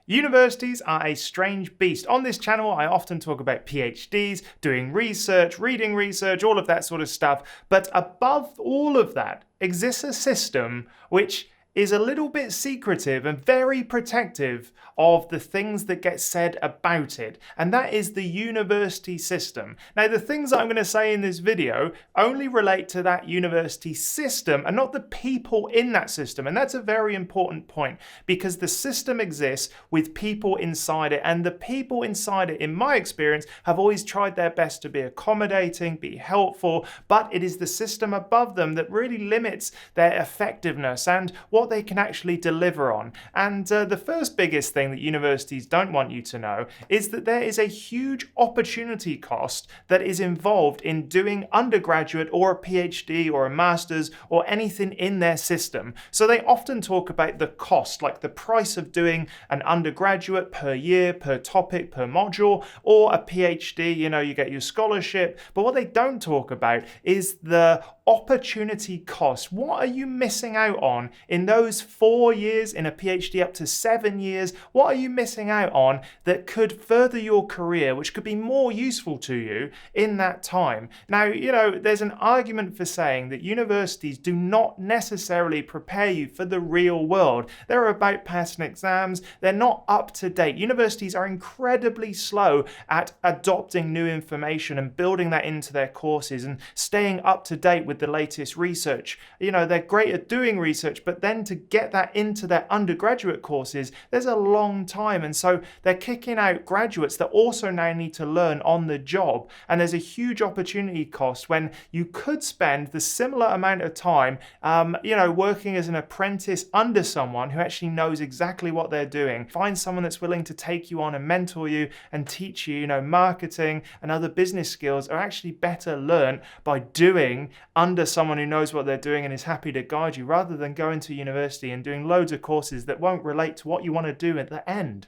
Universities are a strange beast. On this channel, I often talk about PhDs, doing research, reading research, all of that sort of stuff. But above all of that exists a system which is a little bit secretive and very protective of the things that get said about it, and that is the university system. Now, the things that I'm going to say in this video only relate to that university system and not the people in that system, and that's a very important point because the system exists with people inside it, and the people inside it, in my experience, have always tried their best to be accommodating, be helpful, but it is the system above them that really limits their effectiveness and what they can actually deliver on. And the first biggest thing that universities don't want you to know is that there is a huge opportunity cost that is involved in doing undergraduate or a PhD or a master's or anything in their system. So they often talk about the cost, like the price of doing an undergraduate per year, per topic, per module, or a PhD, you get your scholarship. But what they don't talk about is the opportunity cost. What are you missing out on in those 4 years, in a PhD up to 7 years? What are you missing out on that could further your career, which could be more useful to you in that time? Now, there's an argument for saying that universities do not necessarily prepare you for the real world. They're about passing exams. They're not up to date. Universities are incredibly slow at adopting new information and building that into their courses and staying up to date with the latest research. They're great at doing research, but then to get that into their undergraduate courses, there's a long time. And so they're kicking out graduates that also now need to learn on the job. And there's a huge opportunity cost when you could spend the similar amount of time, working as an apprentice under someone who actually knows exactly what they're doing. Find someone that's willing to take you on and mentor you and teach you, marketing and other business skills are actually better learned by doing under someone who knows what they're doing and is happy to guide you, rather than going to university and doing loads of courses that won't relate to what you want to do at the end.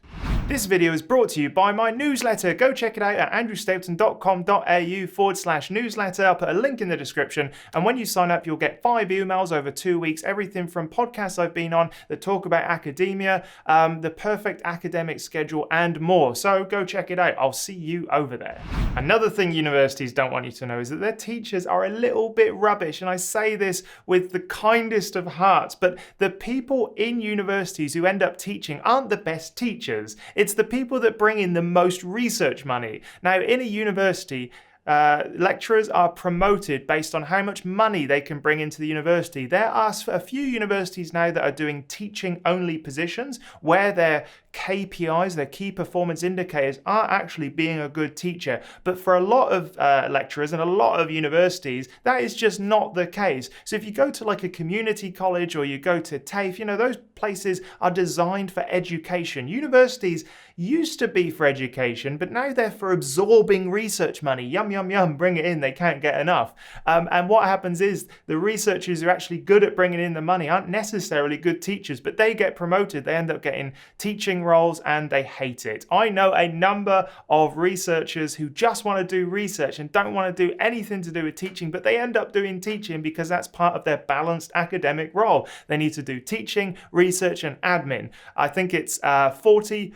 This video is brought to you by my newsletter. Go check it out at andrewstapleton.com.au/newsletter. I'll put a link in the description. And when you sign up, you'll get 5 emails over 2 weeks, everything from podcasts I've been on that talk about academia, the perfect academic schedule, and more. So go check it out. I'll see you over there. Another thing universities don't want you to know is that their teachers are a little bit rubbish. And I say this with the kindest of hearts, but the people in universities who end up teaching aren't the best teachers. It's the people that bring in the most research money. Now, in a university, lecturers are promoted based on how much money they can bring into the university. There are a few universities now that are doing teaching-only positions where their KPIs, their key performance indicators, are actually being a good teacher. But for a lot of lecturers and a lot of universities, that is just not the case. So if you go to like a community college or you go to TAFE, those places are designed for education. Universities used to be for education, but now they're for absorbing research money. Yum, yum, yum, bring it in. They can't get enough. And what happens is the researchers who are actually good at bringing in the money aren't necessarily good teachers, but they get promoted. They end up getting teaching roles and they hate it. I know a number of researchers who just want to do research and don't want to do anything to do with teaching, but they end up doing teaching because that's part of their balanced academic role. They need to do teaching, research, and admin. I think it's 40,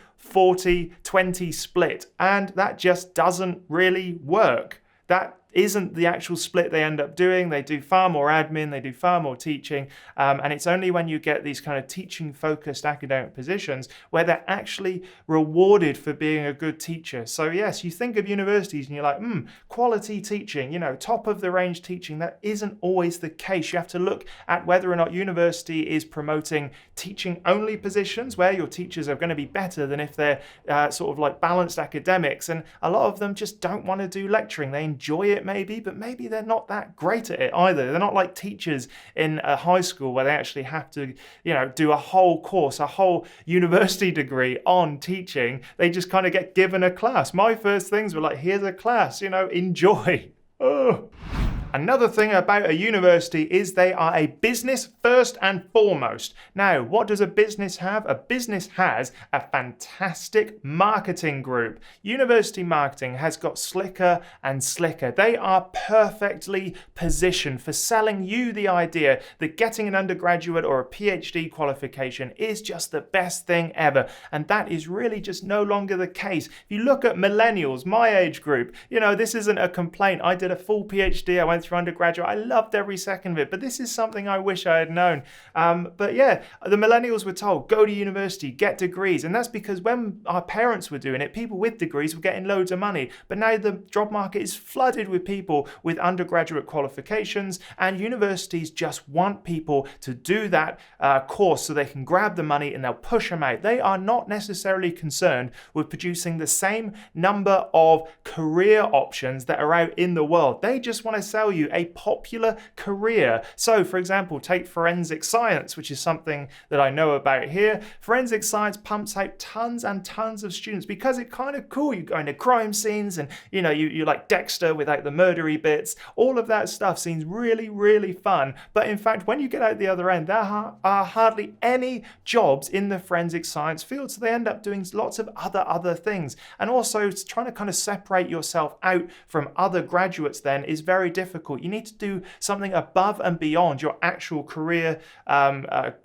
20 split, and that just doesn't really work. That isn't the actual split they end up doing. They do far more admin, they do far more teaching, and it's only when you get these kind of teaching-focused academic positions where they're actually rewarded for being a good teacher. So yes, you think of universities and you're like, quality teaching, top-of-the-range teaching. That isn't always the case. You have to look at whether or not university is promoting teaching-only positions where your teachers are going to be better than if they're sort of like balanced academics, and a lot of them just don't want to do lecturing. They enjoy it maybe, but maybe they're not that great at it either. They're not like teachers in a high school where they actually have to, do a whole course, a whole university degree on teaching. They just kind of get given a class. My first things were like, here's a class, enjoy. Oh. Another thing about a university is they are a business first and foremost. Now, what does a business have? A business has a fantastic marketing group. University marketing has got slicker and slicker. They are perfectly positioned for selling you the idea that getting an undergraduate or a PhD qualification is just the best thing ever. And that is really just no longer the case. If you look at millennials, my age group, this isn't a complaint. I did a full PhD. I went through undergraduate. I loved every second of it, but this is something I wish I had known. But yeah, the millennials were told, go to university, get degrees. And that's because when our parents were doing it, people with degrees were getting loads of money. But now the job market is flooded with people with undergraduate qualifications, and universities just want people to do that course so they can grab the money and they'll push them out. They are not necessarily concerned with producing the same number of career options that are out in the world. They just want to sell you a popular career. So, for example, take forensic science, which is something that I know about here. Forensic science pumps out tons and tons of students because it's kind of cool. You go into crime scenes and, you like Dexter without the murdery bits. All of that stuff seems really, really fun. But in fact, when you get out the other end, there are hardly any jobs in the forensic science field. So they end up doing lots of other things. And also trying to kind of separate yourself out from other graduates then is very difficult. You need to do something above and beyond your actual career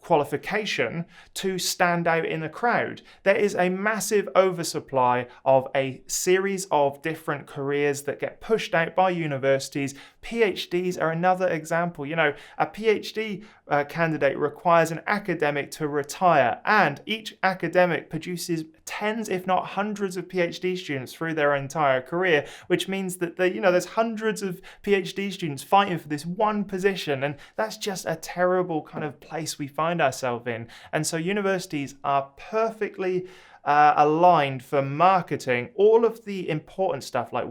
qualification to stand out in the crowd. There is a massive oversupply of a series of different careers that get pushed out by universities. PhDs are another example. A PhD candidate requires an academic to retire, and each academic produces tens, if not hundreds, of PhD students through their entire career, which means that there's hundreds of PhD students fighting for this one position, and that's just a terrible kind of place we find ourselves in. And so universities are perfectly aligned for marketing all of the important stuff like,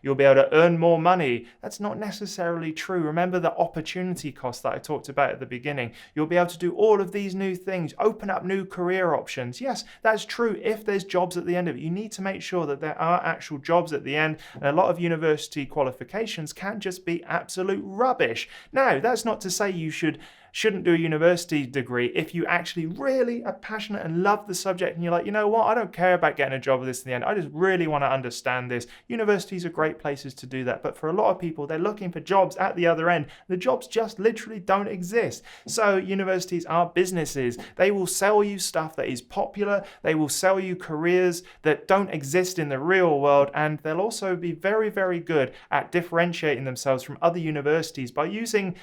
you'll be able to earn more money. That's not necessarily true. Remember the opportunity cost that I talked about at the beginning. You'll be able to do all of these new things, open up new career options. Yes, that's true if there's jobs at the end of it. You need to make sure that there are actual jobs at the end, and a lot of university qualifications can just be absolute rubbish. Now, that's not to say you shouldn't do a university degree if you actually really are passionate and love the subject and you're like, I don't care about getting a job with this in the end. I just really want to understand this. Universities are great places to do that. But for a lot of people, they're looking for jobs at the other end. The jobs just literally don't exist. So universities are businesses. They will sell you stuff that is popular. They will sell you careers that don't exist in the real world. And they'll also be very, very good at differentiating themselves from other universities by using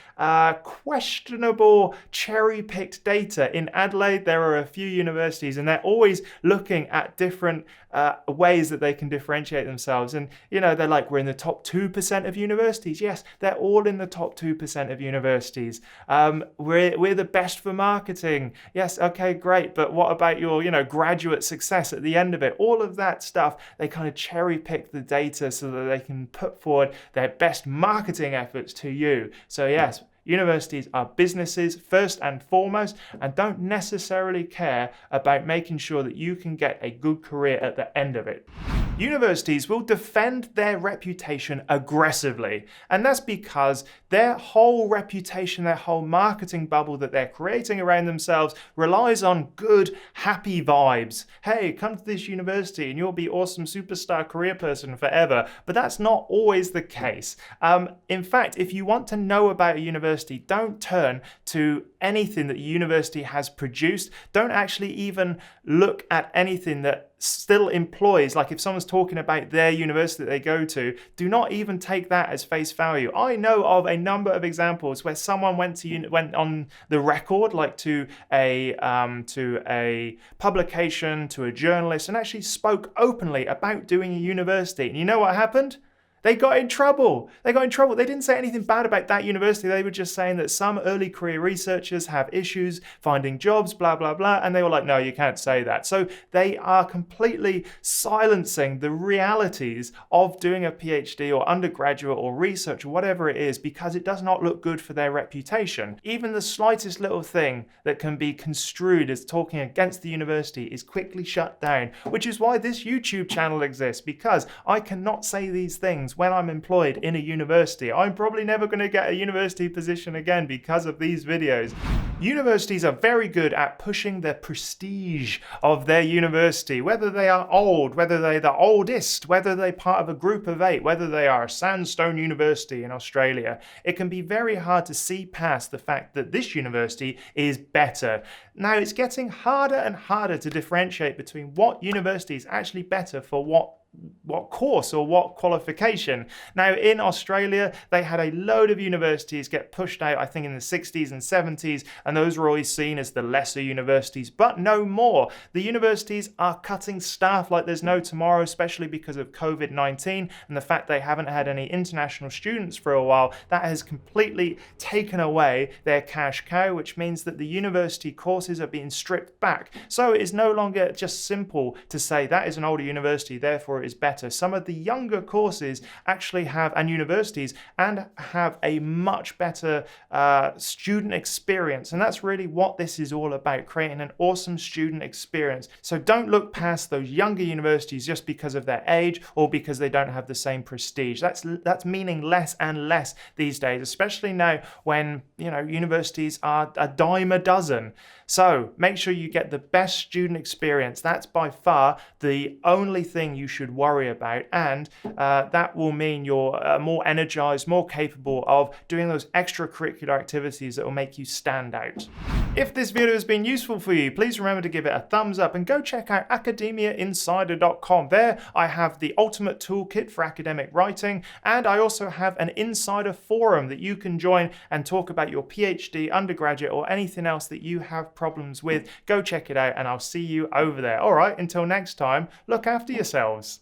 questionable cherry-picked data. In Adelaide, there are a few universities and they're always looking at different ways that they can differentiate themselves. And, they're like, we're in the top 2% of universities. Yes, they're all in the top 2% of universities. We're the best for marketing. Yes, okay, great. But what about your, graduate success at the end of it? All of that stuff, they kind of cherry-pick the data so that they can put forward their best marketing efforts to you. So yes, universities are businesses first and foremost, and don't necessarily care about making sure that you can get a good career at the end of it. Universities will defend their reputation aggressively, and that's because their whole reputation, their whole marketing bubble that they're creating around themselves relies on good, happy vibes. Hey, come to this university and you'll be awesome superstar career person forever. But that's not always the case. In fact, if you want to know about a university, don't turn to anything that the university has produced. Don't actually even look at anything that still employs, like if someone's talking about their university that they go to, do not even take that as face value. I know of a number of examples where someone went on the record, like to a publication, to a journalist, and actually spoke openly about doing a university. And you know what happened? They got in trouble. They didn't say anything bad about that university. They were just saying that some early career researchers have issues finding jobs, blah, blah, blah. And they were like, no, you can't say that. So they are completely silencing the realities of doing a PhD or undergraduate or research or whatever it is, because it does not look good for their reputation. Even the slightest little thing that can be construed as talking against the university is quickly shut down, which is why this YouTube channel exists, because I cannot say these things happens when I'm employed in a university. I'm probably never going to get a university position again because of these videos. Universities are very good at pushing the prestige of their university, whether they are old, whether they're the oldest, whether they're part of a group of 8, whether they are a Sandstone University in Australia. It can be very hard to see past the fact that this university is better. Now, it's getting harder and harder to differentiate between what university is actually better for what course or what qualification. Now, in Australia, they had a load of universities get pushed out, I think in the 60s and 70s, and those were always seen as the lesser universities, but no more. The universities are cutting staff like there's no tomorrow, especially because of COVID-19 and the fact they haven't had any international students for a while. That has completely taken away their cash cow, which means that the university courses are being stripped back. So it is no longer just simple to say that is an older university, therefore it is better. Some of the younger courses actually have, and universities, and have a much better student experience. And that's really what this is all about, creating an awesome student experience. So don't look past those younger universities just because of their age or because they don't have the same prestige. That's meaning less and less these days, especially now when, you know, universities are a dime a dozen. So make sure you get the best student experience. That's by far the only thing you should worry about, and that will mean you're more energized, more capable of doing those extracurricular activities that will make you stand out. If this video has been useful for you, please remember to give it a thumbs up and go check out academiainsider.com. There I have the ultimate toolkit for academic writing, and I also have an insider forum that you can join and talk about your PhD, undergraduate, or anything else that you have problems with. Go check it out and I'll see you over there. All right, until next time, look after yourselves.